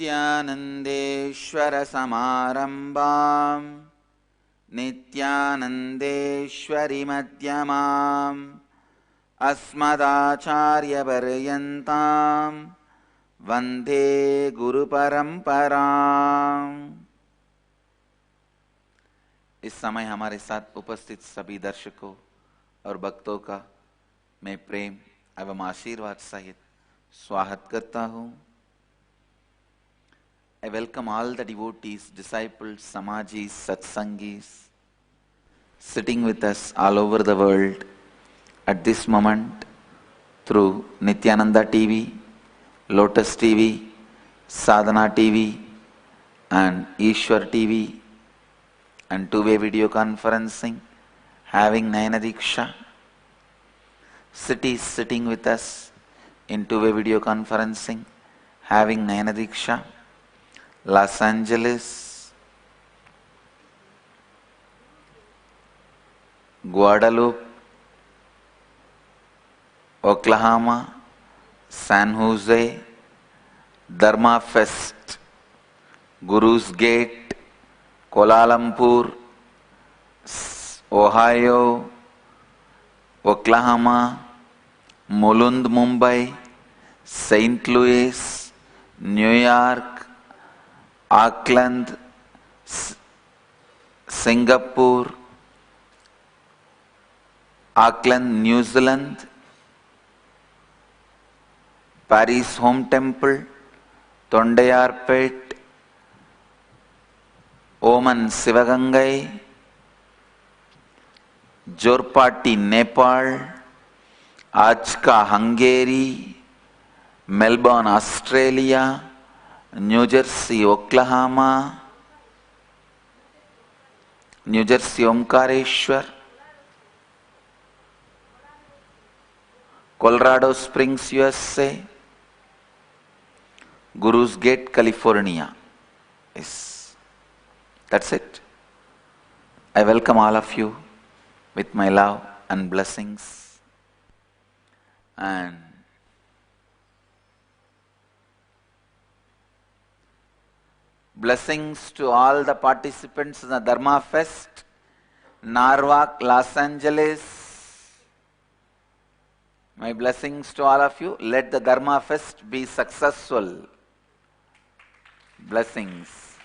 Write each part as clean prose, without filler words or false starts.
नित्यानन्देश्वर समारम्भां नित्यानन्देश्वरि मध्यमाम् अस्मदाचार्यपर्यन्तां वन्दे गुरुपरम्पराम्। इस समय हमारे साथ उपस्थित सभी दर्शकों और भक्तों का मैं प्रेम एवं आशीर्वाद सहित स्वागत करता हूँ। I welcome all the devotees, disciples, Swamijis, Satsangis sitting with us all over the world at this moment through Nithyananda TV, Lotus TV, Sadhana TV and A.I.R.E TV and two-way video conferencing, having Nayana Diksha. Cities sitting with us in two-way video conferencing, having Nayana Diksha. Los Angeles, Guadalupe, Oklahoma, San Jose, Dhamma Fest, Guru's Gate, Kuala Lumpur, Ohio, Oklahoma, Mulund, Mumbai, St. Louis, New York, Auckland, Singapore, Auckland, New Zealand, Paris Home Temple, Thondayarpet, Oman Sivagangai, Jorpati, Nepal, Ajka, Hungary, Melbourne, Australia, New Jersey, Oklahoma, New Jersey, Omkareshwar, Colorado Springs, USA, Guru's Gate, California. Yes, that's it. I welcome all of you with my love and blessings. And blessings to all the participants in the Dharma Fest, Norwalk, Los Angeles. My blessings to all of you. Let the Dharma Fest be successful. Blessings.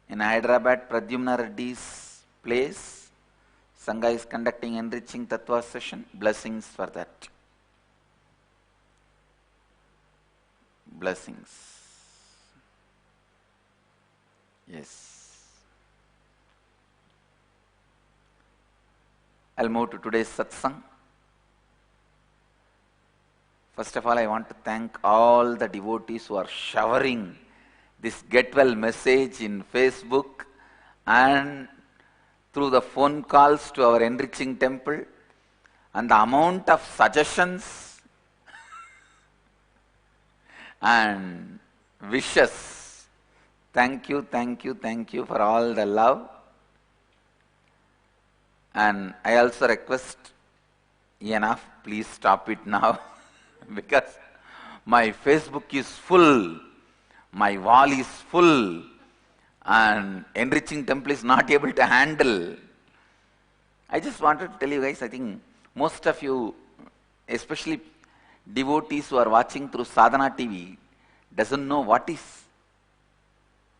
In Hyderabad, Pradyumna Reddy's place, Sangha is conducting Enriching Tattva session. Blessings for that. Blessings. Yes. I'll move to today's satsang. First of all, I want to thank all the devotees who are showering this get well message in Facebook and through the phone calls to our Enriching Temple, and the amount of suggestions and wishes. Thank you, thank you, thank you for all the love. And I also request, enough, please stop it now because my Facebook is full, my wall is full, and Enriching Temple is not able to handle. I just wanted to tell you guys, I think most of you, especially devotees who are watching through Sadhana TV, doesn't know what is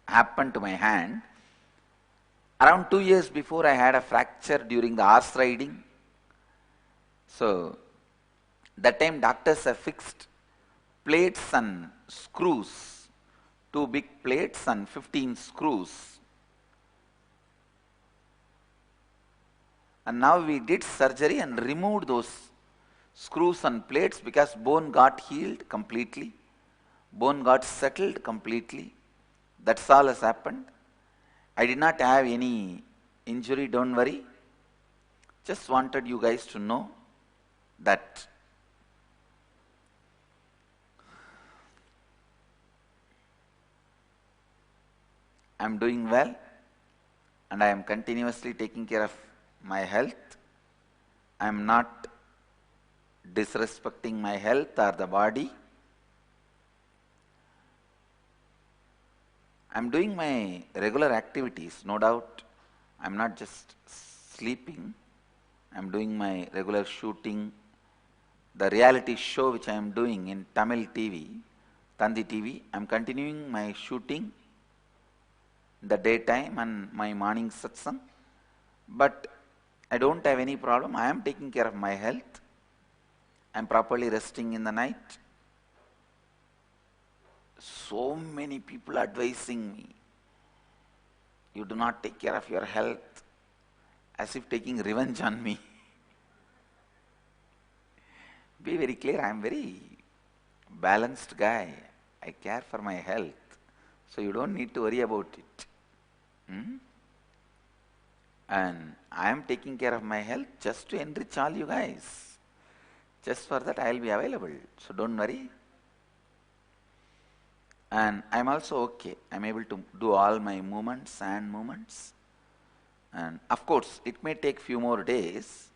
happened to my hand. Around 2 years before, I had a fracture during the horse riding. So, that time doctors have fixed plates and screws, 2 big plates and 15 screws. And now we did surgery and removed those screws and plates because bone got healed completely. Bone got settled completely. That's all has happened. I did not have any injury, don't worry. Just wanted you guys to know that I'm doing well. and I am continuously taking care of my health. I am not disrespecting my health or the body. I am doing my regular activities, no doubt. I am not just sleeping. I am doing my regular shooting. The reality show which I am doing in Tamil TV, Tandi TV, I am continuing my shooting in the daytime and my morning satsang. But I don't have any problem. I am taking care of my health. I am properly resting in the night. So many people advising me, you do not take care of your health, as if taking revenge on me. Be very clear, I am very balanced guy. I care for my health, so you don't need to worry about it. And I am taking care of my health just to enrich all you guys. Just for that I will be available, so don't worry. And I am also okay. I am able to do all my movements and movements. And of course, it may take few more days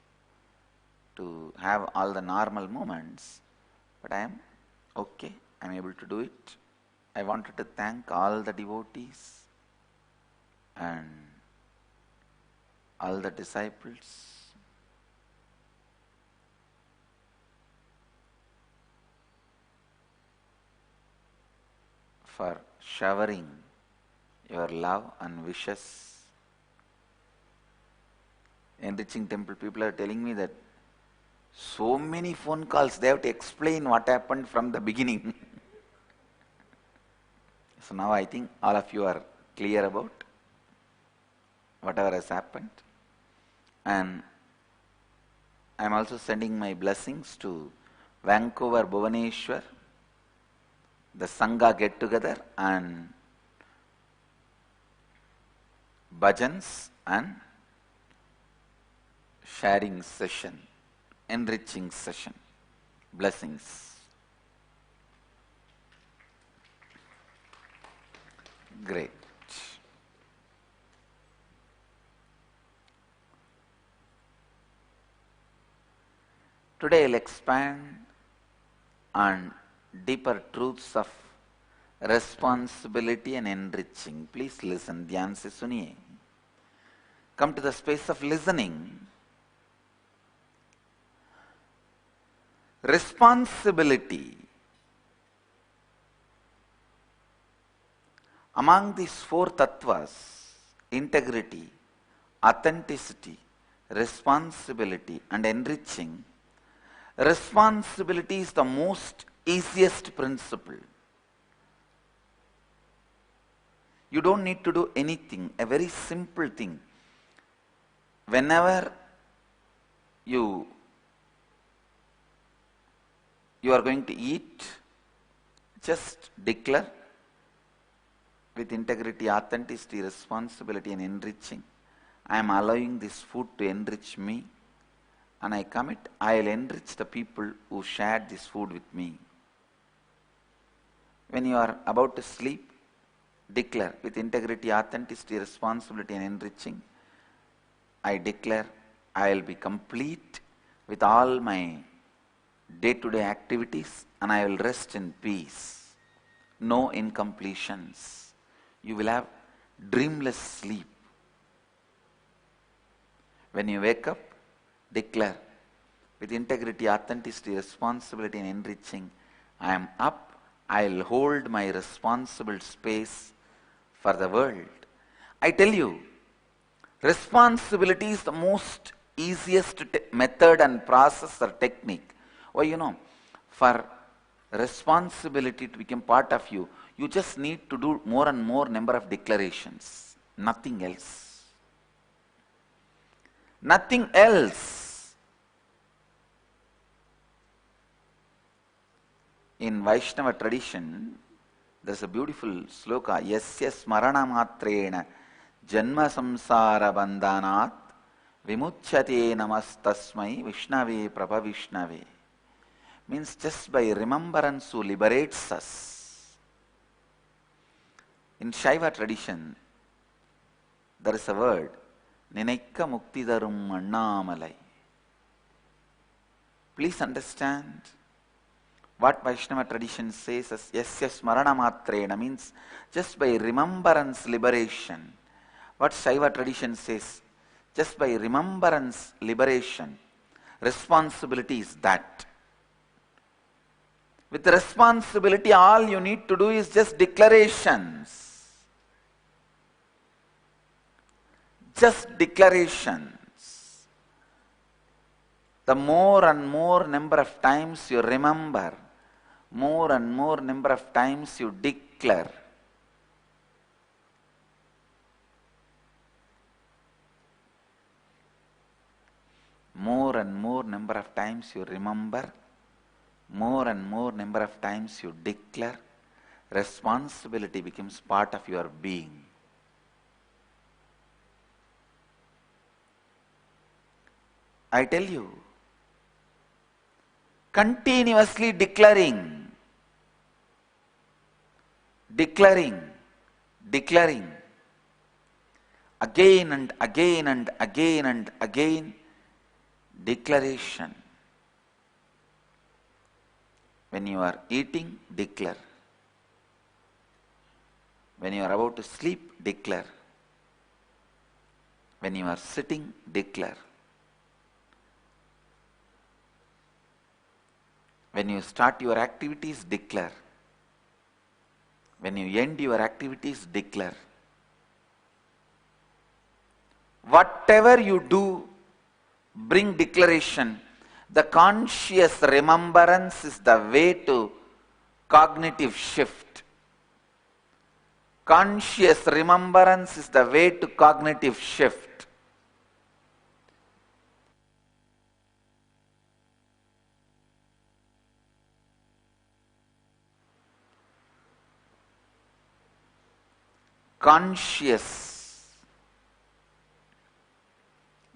to have all the normal movements, but I am okay. I am able to do it. I wanted to thank all the devotees and all the disciples for showering your love and wishes. Enriching Temple people are telling me that so many phone calls, they have to explain what happened from the beginning. So now I think all of you are clear about whatever has happened. And I am also sending my blessings to Vancouver, Bhubaneswar, the Sangha get together and bhajans and sharing session, enriching session. Blessings. Great. Today I'll expand on deeper truths of responsibility and enriching. Please listen. Dhyan se suniye. Come to the space of listening. Responsibility. Among these four tattvas, integrity, authenticity, responsibility and enriching, responsibility is the most easiest principle. You don't need to do anything, a very simple thing. Whenever you are going to eat, just declare with integrity, authenticity, responsibility and enriching. I am allowing this food to enrich me, and I commit, I will enrich the people who shared this food with me. When you are about to sleep, declare with integrity, authenticity, responsibility and enriching. I declare I will be complete with all my day-to-day activities and I will rest in peace. No incompletions. You will have dreamless sleep. When you wake up, declare with integrity, authenticity, responsibility and enriching. I am up. I will hold my responsible space for the world. I tell you, responsibility is the most easiest method and process or technique. Why, for responsibility to become part of you, you just need to do more and more number of declarations. Nothing else. Nothing else. In Vaishnava tradition, there's a beautiful sloka, Yasya smarana matrena janma samsara bandhanat vimuchyate namastasmai Vishnave prabha Vishnave. Means just by remembrance who liberates us. In Shaiva tradition, there is a word, Ninaikka Mukti Darum Annamalai. Please understand what Vaishnava tradition says as Yasya Smarana Matrena means just by remembrance liberation. What Shaiva tradition says, just by remembrance liberation. Responsibility is that. With responsibility, all you need to do is just declarations. Just declarations. The more and more number of times you remember, more and more number of times you declare, more and more number of times you remember, more and more number of times you declare, responsibility becomes part of your being. I tell you, continuously declaring, again and again and again and again, declaration. When you are eating, declare. When you are about to sleep, declare. When you are sitting, declare. When you start your activities, declare. When you end your activities, declare. Whatever you do, bring declaration. The conscious remembrance is the way to cognitive shift. Conscious remembrance is the way to cognitive shift. Conscious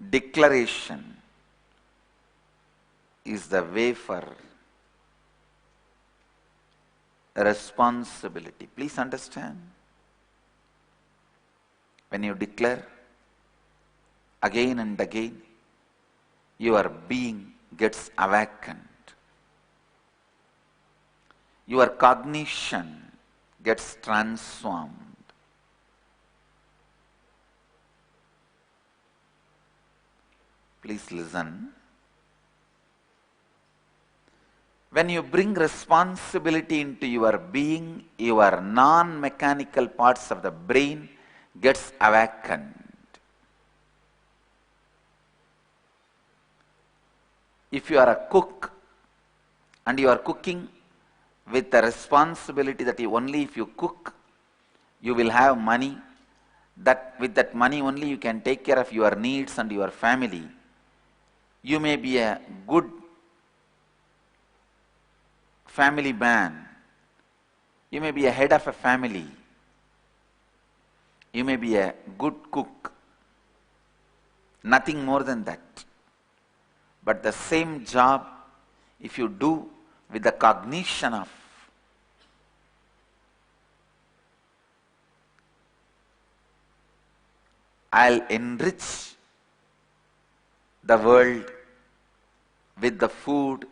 declaration is the way for responsibility. Please understand. When you declare again and again, your being gets awakened. Your cognition gets transformed. Please listen. When you bring responsibility into your being, your non-mechanical parts of the brain gets awakened. If you are a cook and you are cooking with the responsibility that only if you cook, you will have money, that with that money only you can take care of your needs and your family. You may be a good family man. You may be a head of a family. You may be a good cook. Nothing more than that. But the same job, if you do with the cognition of I'll enrich the world with the food,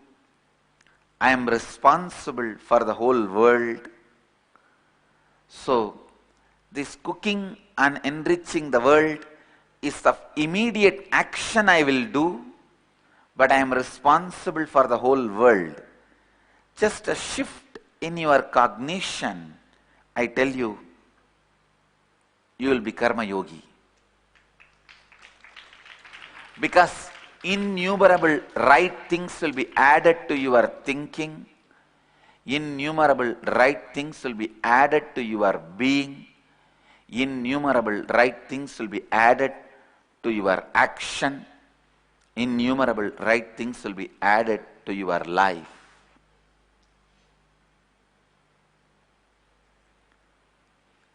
I am responsible for the whole world. So, this cooking and enriching the world is of immediate action I will do, but I am responsible for the whole world. Just a shift in your cognition, I tell you, you will be karma yogi. Because innumerable right things will be added to your thinking, innumerable right things will be added to your being, innumerable right things will be added to your action, innumerable right things will be added to your life.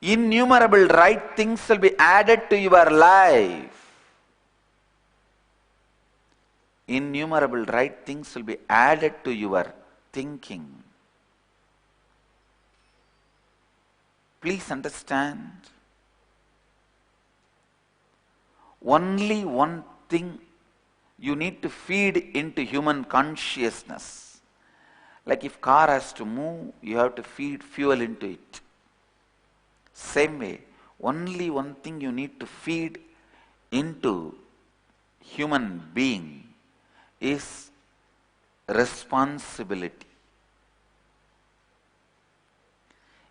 Innumerable right things will be added to your life. Innumerable right things will be added to your thinking. Please understand. only one thing you need to feed into human consciousness. Like if car has to move, you have to feed fuel into it. Same way, only one thing you need to feed into human being is responsibility.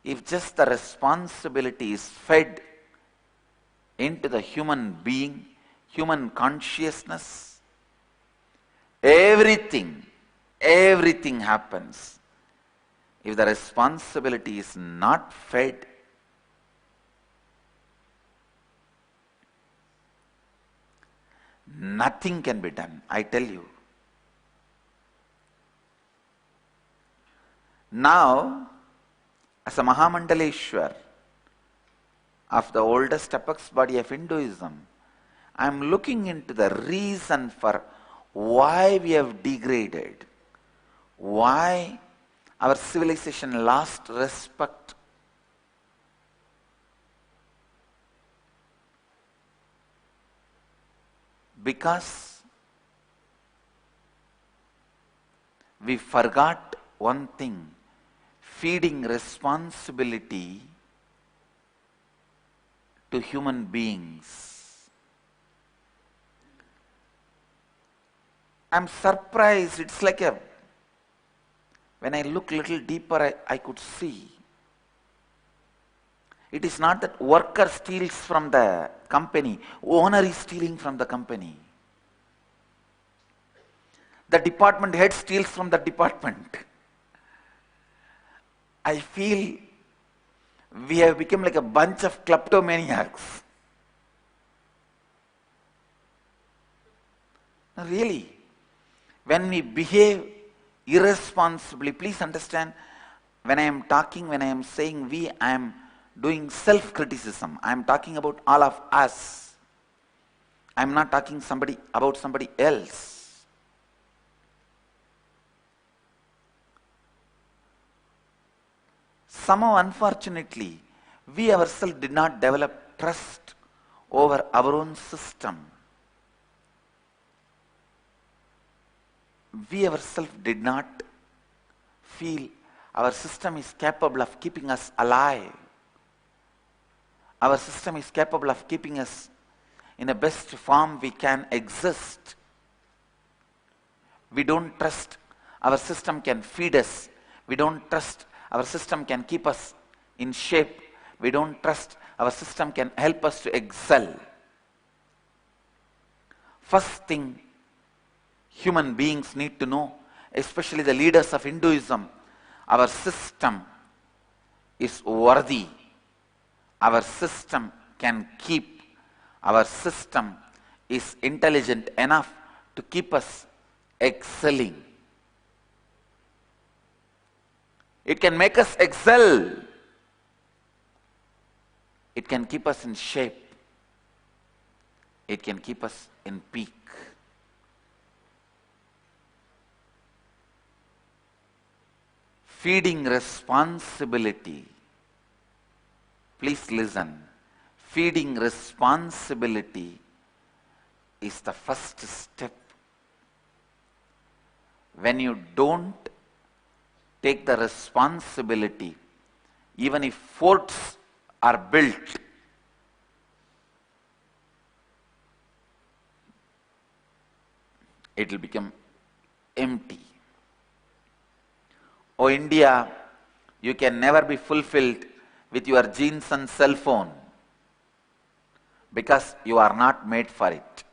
If just the responsibility is fed into the human being, human consciousness, everything happens. If the responsibility is not fed, nothing can be done, I tell you. Now, as a Mahamandaleshwar of the oldest apex body of Hinduism, I am looking into the reason for why we have degraded, why our civilization lost respect. Because we forgot one thing, feeding responsibility to human beings. I'm surprised, it's like when I look little deeper, I could see. It is not that worker steals from the company, owner is stealing from the company. The department head steals from the department. I feel we have become like a bunch of kleptomaniacs. Really, when we behave irresponsibly, please understand, when I am talking, when I am saying we, I am doing self-criticism. I am talking about all of us. I am not talking about somebody else. Somehow, unfortunately, we ourselves did not develop trust over our own system. We ourselves did not feel our system is capable of keeping us alive. Our system is capable of keeping us in the best form we can exist. We don't trust our system can feed us. We don't trust our system can keep us in shape. We don't trust our system can help us to excel. First thing human beings need to know, especially the leaders of Hinduism, our system is worthy. Our system can keep, our system is intelligent enough to keep us excelling. It can make us excel. It can keep us in shape. It can keep us in peak. Feeding responsibility. Please listen. Feeding responsibility is the first step. When you don't take the responsibility, even if forts are built, it will become empty. Oh India, you can never be fulfilled with your jeans and cell phone because you are not made for it.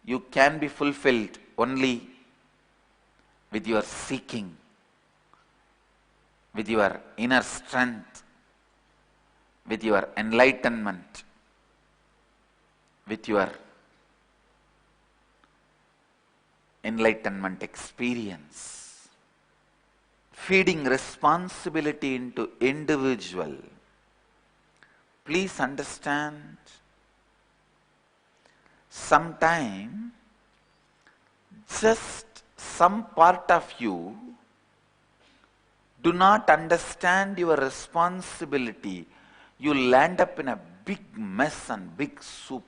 You can be fulfilled only with your seeking, with your inner strength, with your enlightenment, with your enlightenment experience. Feeding responsibility into individual. Please understand, sometime just some part of you do not understand your responsibility. you land up in a big mess and big soup.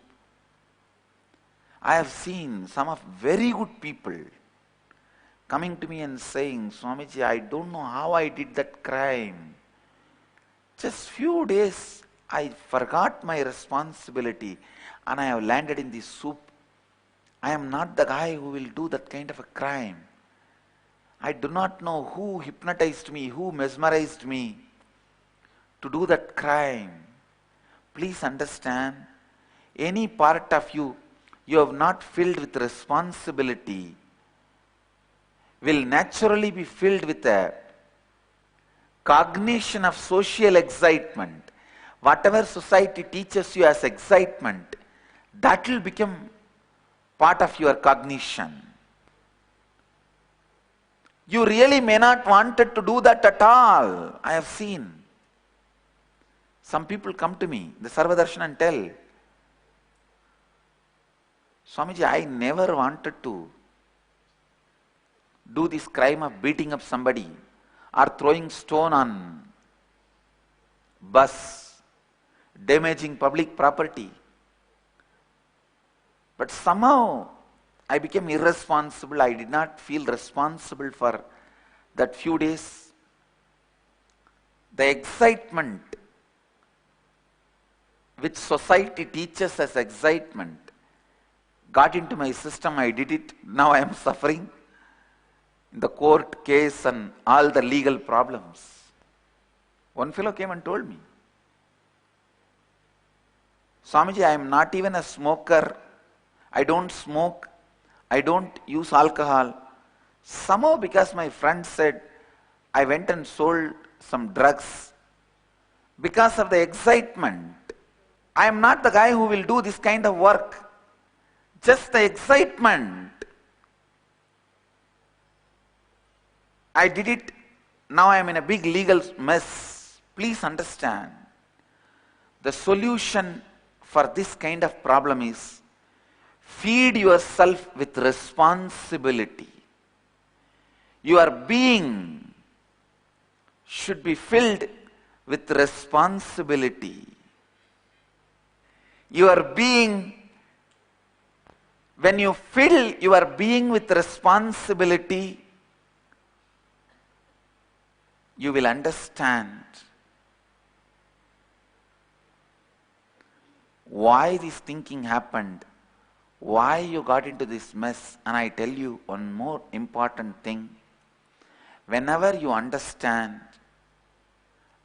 I have seen some of very good people coming to me and saying, Swamiji, I don't know how I did that crime. Just few days I forgot my responsibility and I have landed in this soup. I am not the guy who will do that kind of a crime. I do not know who hypnotized me, who mesmerized me to do that crime. Please understand, any part of you have not filled with responsibility will naturally be filled with a cognition of social excitement. Whatever society teaches you as excitement, that will become part of your cognition. You really may not wanted to do that at all. I have seen some people come to me, the Sarvadarshan, and tell, Swamiji, I never wanted to do this crime of beating up somebody or throwing stone on bus, damaging public property. But somehow I became irresponsible. I did not feel responsible for that few days. The excitement which society teaches as excitement got into my system. I did it. Now I am suffering in the court case and all the legal problems. One fellow came and told me, Swamiji, I am not even a smoker. I don't smoke. I don't use alcohol. Somehow, because my friend said, I went and sold some drugs. Because of the excitement, I am not the guy who will do this kind of work. Just the excitement. I did it. Now I am in a big legal mess. Please understand. The solution for this kind of problem is feed yourself with responsibility. Your being should be filled with responsibility. Your being, when you fill your being with responsibility, you will understand why this thinking happened, why you got into this mess. And I tell you one more important thing. Whenever you understand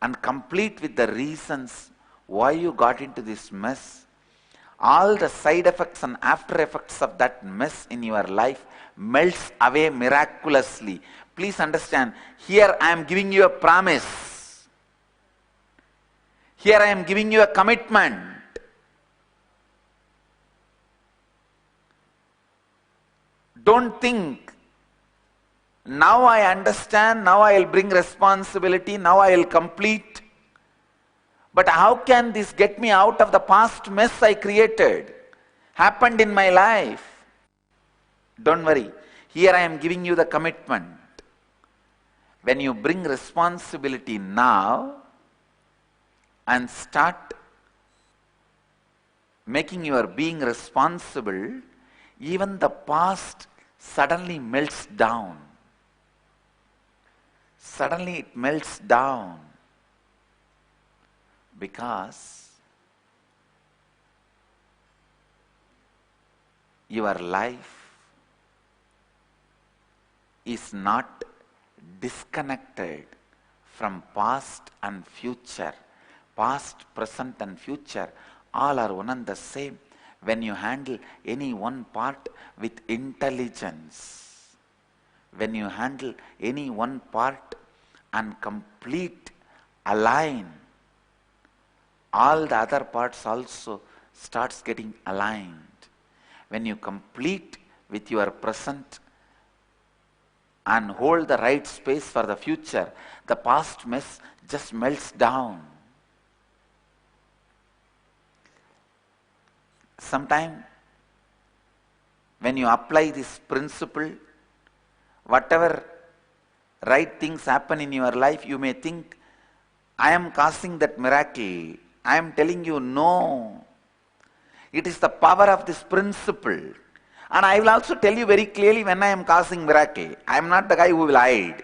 and complete with the reasons why you got into this mess, all the side effects and after effects of that mess in your life melts away miraculously. Please understand, here I am giving you a promise. Here I am giving you a commitment. Don't think, now I understand, now I will bring responsibility, now I will complete. But how can this get me out of the past mess I created, happened in my life? Don't worry. Here I am giving you the commitment. When you bring responsibility now and start making your being responsible, even the past suddenly melts down. Suddenly it melts down. Because your life is not disconnected from past and future. Past, present and future all are one and the same when you handle any one part with intelligence. When you handle any one part and complete, align, all the other parts also starts getting aligned. When you complete with your present and hold the right space for the future, the past mess just melts down. Sometime when you apply this principle, whatever right things happen in your life, you may think, I am causing that miracle. I am telling you, no. It is the power of this principle. And I will also tell you very clearly when I am causing miracle. I am not the guy who will hide.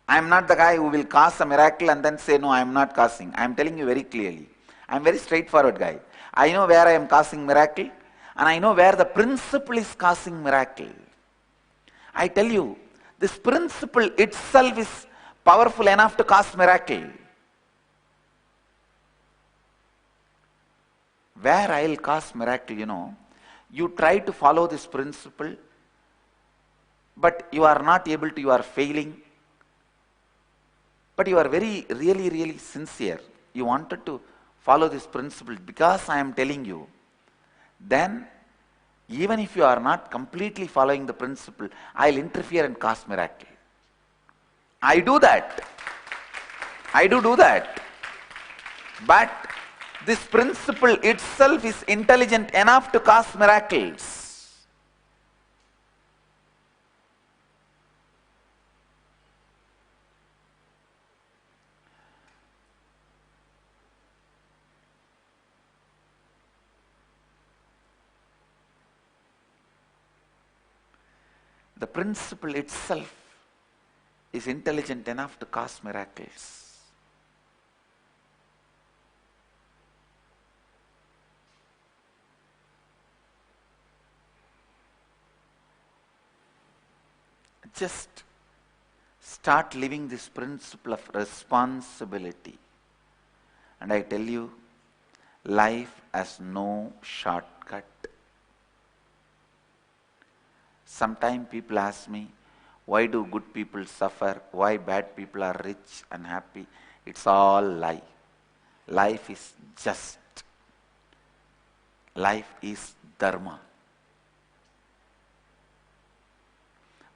I am not the guy who will cause a miracle and then say, no, I am not causing. I am telling you very clearly. I am very straightforward guy. I know where I am causing miracle and I know where the principle is causing miracle. I tell you, this principle itself is powerful enough to cause miracle. Where I will cause miracle, you try to follow this principle, but you are not able to, you are failing. But you are really sincere. You wanted to follow this principle because I am telling you. Then, even if you are not completely following the principle, I will interfere and cause miracle. I do that. I do that. But this principle itself is intelligent enough to cause miracles. The principle itself is intelligent enough to cause miracles. Just start living this principle of responsibility. And I tell you, life has no shortcut. Sometimes people ask me, why do good people suffer? Why bad people are rich and happy? It's all lie. Life is just. Life is Dharma.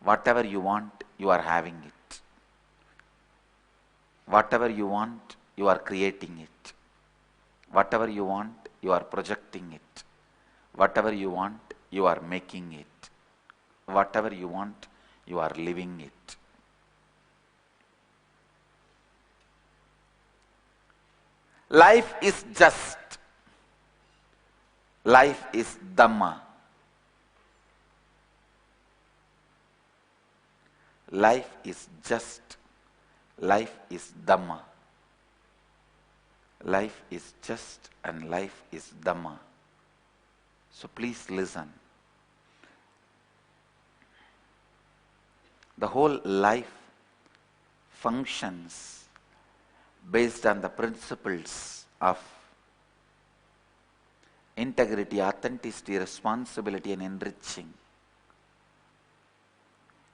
Whatever you want, you are having it. Whatever you want, you are creating it. Whatever you want, you are projecting it. Whatever you want, you are making it. Whatever you want, you are living it. Life is just. Life is Dhamma. Life is just. Life is Dhamma. Life is just and life is Dhamma. So please listen. The whole life functions based on the principles of integrity, authenticity, responsibility and enriching.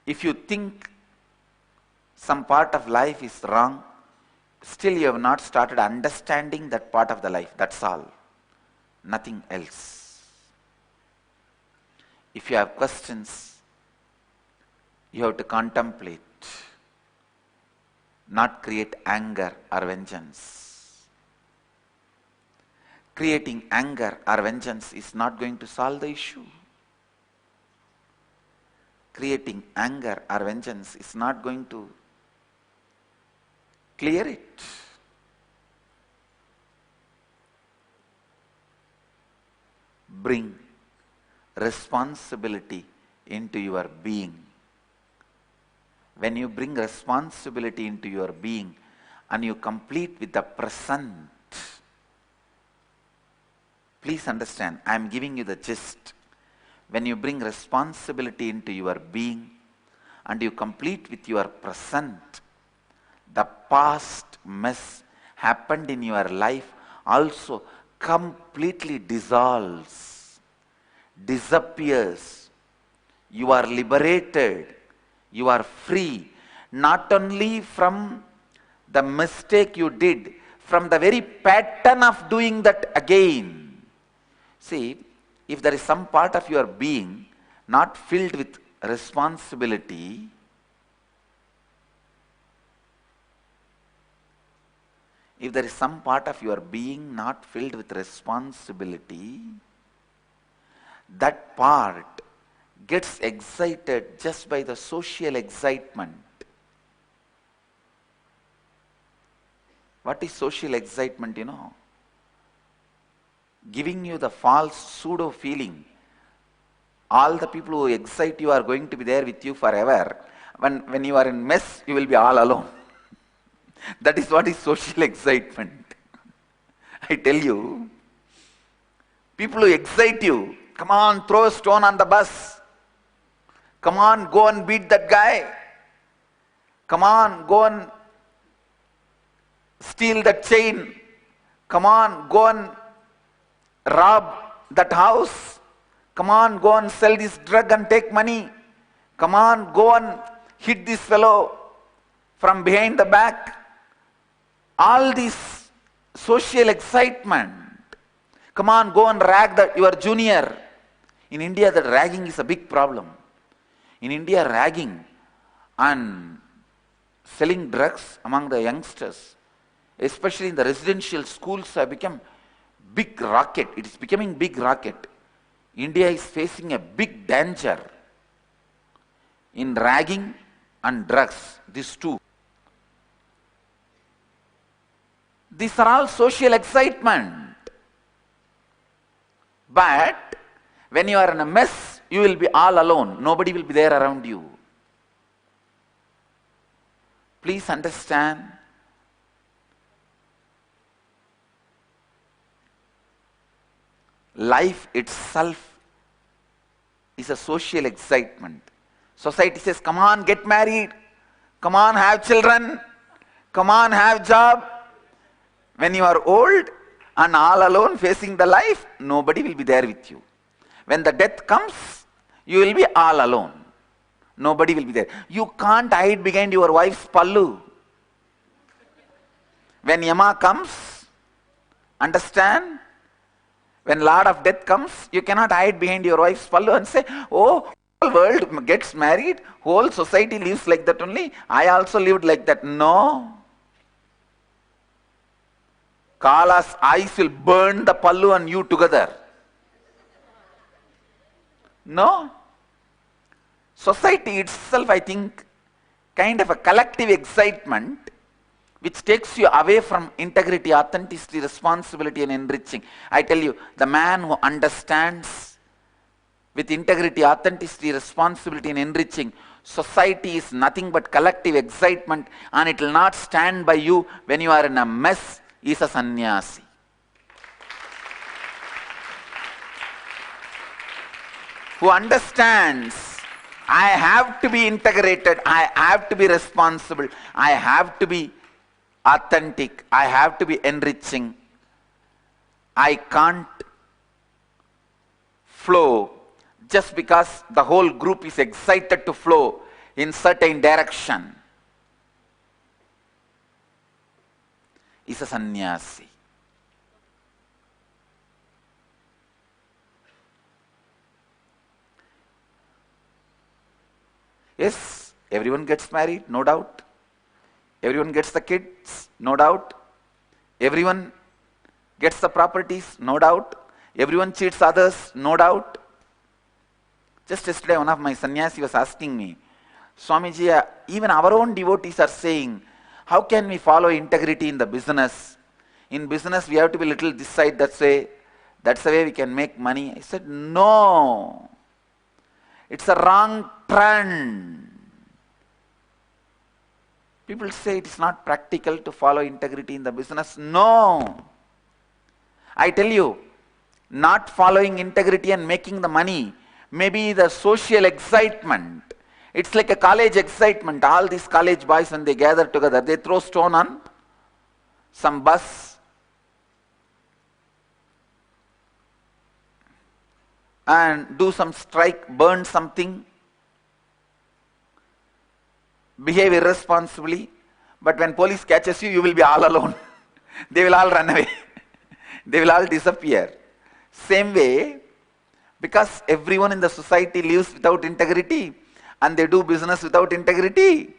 If you think some part of life is wrong, still you have not started understanding that part of the life. That's all. Nothing else. If you have questions, you have to contemplate, not create anger or vengeance. Creating anger or vengeance is not going to solve the issue. Creating anger or vengeance is not going to clear it. Bring responsibility into your being. When you bring responsibility into your being and you complete with the present, please understand, I am giving you the gist. When you bring responsibility into your being and you complete with your present, the past mess happened in your life also completely dissolves, disappears. You are liberated. You are free, not only from the mistake you did, from the very pattern of doing that again. See, if there is some part of your being not filled with responsibility, if there is some part of your being not filled with responsibility, that part gets excited just by the social excitement. What is social excitement, Giving you the false pseudo feeling. All the people who excite you are going to be there with you forever. When you are in mess, you will be all alone. That is what is social excitement. I tell you, people who excite you, come on, throw a stone on the bus. Come on, go and beat that guy. Come on, go and steal that chain. Come on, go and rob that house. Come on, go and sell this drug and take money. Come on, go and hit this fellow from behind the back. All this social excitement. Come on, go and rag your junior. In India, that ragging is a big problem. In India, ragging and selling drugs among the youngsters, especially in the residential schools, have become big racket. It is becoming big racket. India is facing a big danger in ragging and drugs, these two. These are all social excitement. But when you are in a mess, you will be all alone. Nobody will be there around you. Please understand, life itself is a social excitement. Society says, come on, get married. Come on, have children. Come on, have job. When you are old and all alone facing the life, nobody will be there with you. When the death comes, you will be all alone. Nobody will be there. You can't hide behind your wife's pallu. When Yama comes, understand? When Lord of Death comes, you cannot hide behind your wife's pallu and say, oh, whole world gets married, whole society lives like that only. I also lived like that. No. Kala's eyes will burn the pallu and you together. No. Society itself, I think, kind of a collective excitement which takes you away from integrity, authenticity, responsibility and enriching. I tell you, the man who understands with integrity, authenticity, responsibility and enriching, society is nothing but collective excitement and it will not stand by you when you are in a mess, is a sannyasi. Who understands, I have to be integrated, I have to be responsible, I have to be authentic, I have to be enriching. I can't flow just because the whole group is excited to flow in certain direction. Is a sannyasi. Yes, everyone gets married, no doubt. Everyone gets the kids, no doubt. Everyone gets the properties, no doubt. Everyone cheats others, no doubt. Just yesterday, one of my sannyasi was asking me, Swamiji, even our own devotees are saying, how can we follow integrity in the business? In business, we have to be little this side, that way. That's the way we can make money. I said, no. It's a wrong trend. People say it is not practical to follow integrity in the business. No. I tell you, not following integrity and making the money may be the social excitement. It's like a college excitement. All these college boys, when they gather together, they throw stone on some bus and do some strike, burn something, behave irresponsibly, but when police catches you, you will be all alone. They will all run away. They will all disappear. Same way, because everyone in the society lives without integrity and they do business without integrity.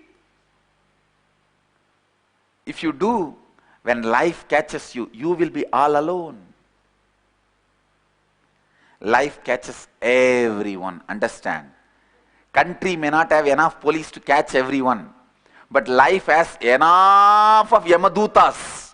If you do, when life catches you, you will be all alone. Life catches everyone, understand. Country may not have enough police to catch everyone, but life has enough of Yamadutas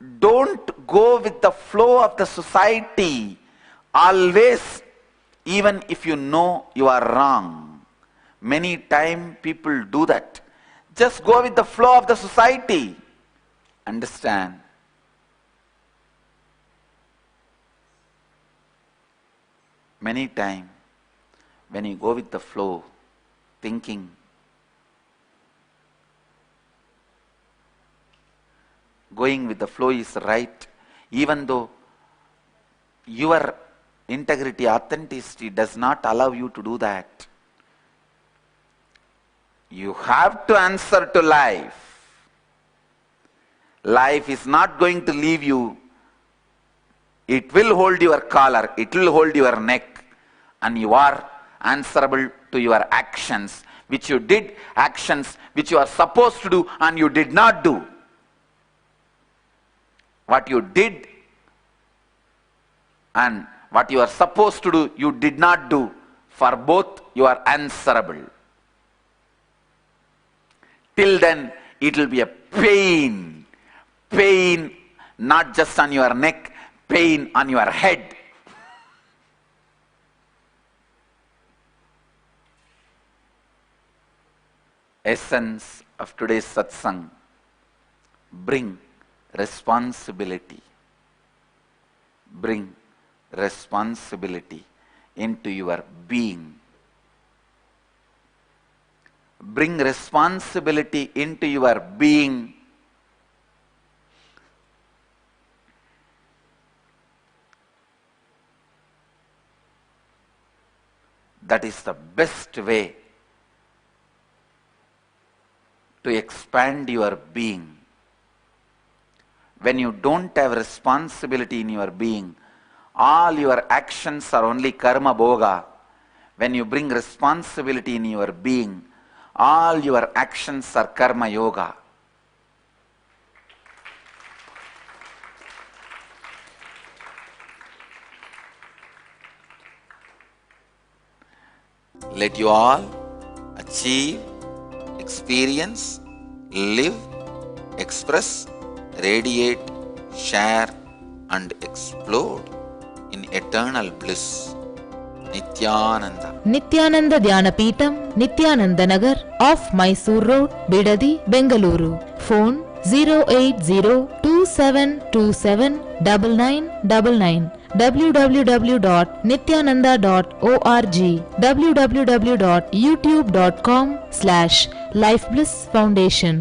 don't go with the flow of the society always, even if you know you are wrong. Many times people do that. Just go with the flow of the society. Understand? Many times when you go with the flow, thinking, going with the flow is right, even though your integrity, authenticity does not allow you to do that. You have to answer to life. Life is not going to leave you. It will hold your collar, it will hold your neck, and you are answerable to your actions, which you did, actions which you are supposed to do and you did not do. What you did and what you are supposed to do, you did not do. For both, you are answerable. Till then, it will be a pain. Pain not just on your neck, pain on your head. Essence of today's satsang: bring responsibility. Bring responsibility into your being. Bring responsibility into your being. That is the best way to expand your being. When you don't have responsibility in your being, all your actions are only karma bhoga. When you bring responsibility in your being, all your actions are karma yoga. Let you all achieve, experience, live, express, radiate, share and explode in eternal bliss. Nithyananda. Nithyananda Dhyanapitham, Nithyananda Nagar, off Mysore Road, Bidadi, Bengaluru. Phone 08027279999. www.nithyananda.org. www.youtube.com/Life Bliss Foundation.